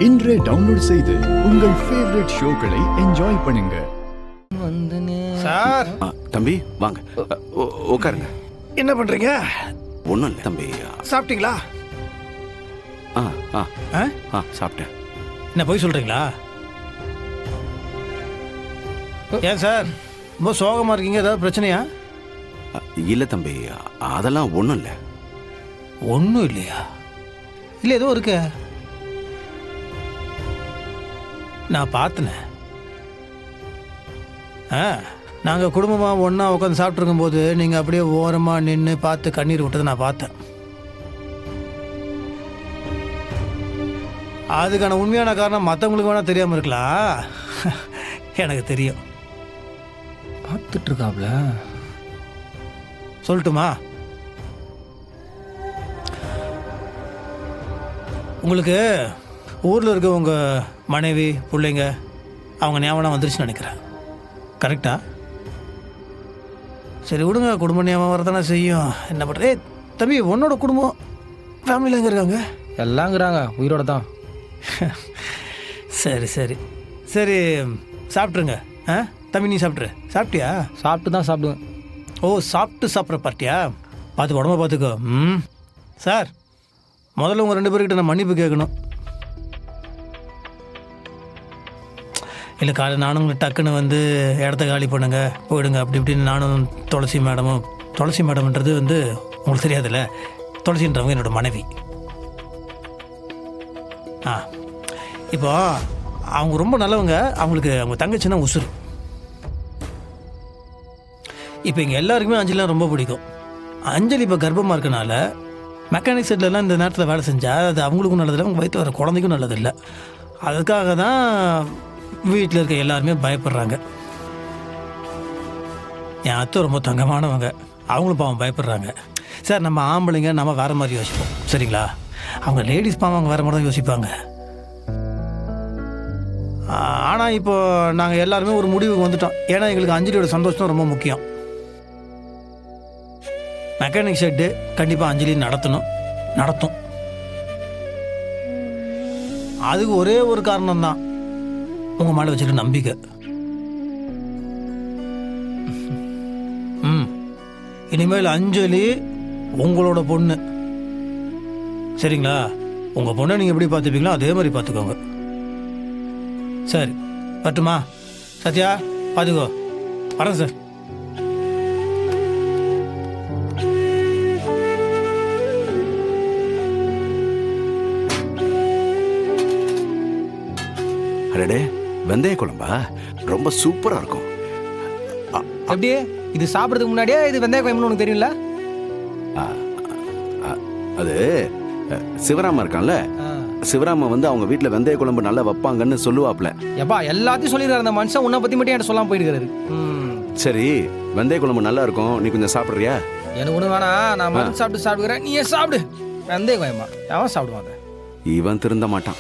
இன்றே டவுன்லோட் செய்து உங்கள் ஃபேவரட் ஷோக்களை என்ஜாய் பண்ணுங்க. சார் தம்பி வாங்க, உட்காருங்க. என்ன பண்றீங்க? ஒன்றும் இல்லை தம்பி. சாப்பிட்டீங்களா? ஆ ஆ ஆ சாப்பிட்டேன். என்ன போய் சொல்றீங்களா? ஏன் சார் ரொம்ப சோகமா இருக்கீங்க? ஏதாவது பிரச்சனையா? இல்லை தம்பி, அதெல்லாம் ஒன்றும் இல்லை. ஒன்றும் இல்லையா? இல்லை ஏதோ இருக்கு. நான் பார்த்தேன். நாங்கள் குடும்பமாக ஒன்றா உட்காந்து சாப்பிட்ருக்கும் போது நீங்கள் அப்படியே ஓரமாக நின்று பார்த்து கண்ணீர் விட்டதை நான் பார்த்தேன். அதுக்கான உண்மையான காரணம் மற்றவங்களுக்கு வேணால் தெரியாமல் இருக்கலாம், எனக்கு தெரியும். பார்த்துட்ருக்காப்ல. சொல்லட்டுமா? உங்களுக்கு ஊரில் இருக்க உங்கள் மனைவி பிள்ளைங்க அவங்க ஞாபகம் வந்துருச்சுன்னு நினைக்கிறேன். கரெக்டா? சரி விடுங்க, குடும்ப ஞாபகம் வரதானே செய்யும். என்ன பண்ணுறது? தம்பி உன்னோட குடும்பம் ஃபேமிலியில் எங்கே இருக்காங்க? எல்லாங்கிறாங்க, உயிரோட தான். சரி சரி சரி, சாப்பிட்ருங்க. தம்பி நீ சாப்பிட்டியா? சாப்பிட்டு தான் சாப்பிடுவேன். ஓ, சாப்பிட்டு சாப்பிட்ற பார்ட்டியா? பார்த்து உடம்ப பார்த்துக்கோ. சார் முதல்ல உங்கள் 2 பேர்கிட்ட நான் மன்னிப்பு கேட்கணும். இல்லை காலையில் நானும் உங்களை டக்குன்னு வந்து இடத்த காலி பண்ணுங்க போயிடுங்க அப்படி இப்படின்னு நானும் துளசி மேடம்ன்றது வந்து உங்களுக்கு தெரியாதுல்ல, துளசின்றவங்க என்னோடய மனைவி. இப்போ அவங்க ரொம்ப நல்லவங்க, அவங்களுக்கு அவங்க தங்கச்சின்னா உசுறு. இப்போ இங்கே எல்லாருக்குமே அஞ்சலிலாம் ரொம்ப பிடிக்கும். அஞ்சலி இப்போ கர்ப்பமாக இருக்கனால மெக்கானிக் செட்லலாம் இந்த நேரத்தில் வேலை செஞ்சால் அது அவங்களுக்கும் நல்லதில்லை, அவங்க வயிற்று வர குழந்தைக்கும் நல்லதில்லை. அதுக்காக தான் வீட்டில் இருக்க எல்லாருமே பயப்படுறாங்க. என் அத்தை ரொம்ப தங்கமானவங்க, அவங்களும் பாவம் பயப்படுறாங்க. சார் நம்ம ஆம்பளைங்க நம்ம வேறு மாதிரி யோசிப்போம், சரிங்களா? அவங்க லேடிஸ் பாவம் அவங்க வேறு மாதிரி தான் யோசிப்பாங்க. ஆனால் இப்போ நாங்கள் எல்லாருமே ஒரு முடிவுக்கு வந்துட்டோம். ஏன்னா எங்களுக்கு அஞ்சலியோட சந்தோஷம் ரொம்ப முக்கியம். மெக்கானிக் ஷெட்டு கண்டிப்பாக அஞ்சலி நடத்தும். அதுக்கு ஒரே ஒரு காரணம் தான், உங்கள் மேலே வச்சுருக்க நம்பிக்கை. இனிமேல் அஞ்சலி உங்களோட பொண்ணு, சரிங்களா? உங்கள் பொண்ணை நீங்கள் எப்படி பார்த்துப்பீங்களோ அதே மாதிரி பார்த்துக்கோங்க. சரி வரட்டுமா? சத்யா பார்த்துக்கோ. வரேன் சார். அடடே, வெந்தய குழம்பா? ரொம்ப சூப்பராக இருக்கும். அப்படியே இது சாப்பிட்றதுக்கு முன்னாடியே இது வெந்தய குழம்புன்னு உனக்கு தெரியும்ல? அது சிவராம இருக்கான்ல, சிவராம வந்து அவங்க வீட்டில் வெந்தய குழம்பு நல்லா வைப்பாங்கன்னு சொல்லுவாப்ல. எப்பா எல்லாத்தையும் சொல்லிடுறாரு அந்த மனுஷன், உன்னை பற்றி மட்டும் என்கிட்ட சொல்லாமல் போயிருக்காரு. சரி, வெந்தய குழம்பு நல்லா இருக்கும், நீ கொஞ்சம் சாப்பிட்றியா? எனக்கு ஒன்று வேணாம், நான் மட்டும் சாப்பிடுக்கிறேன், நீ ஏன் சாப்பிடு. வெந்தய குழம்பா எவன் சாப்பிடுவாங்க? இவன் திருந்த மாட்டான்.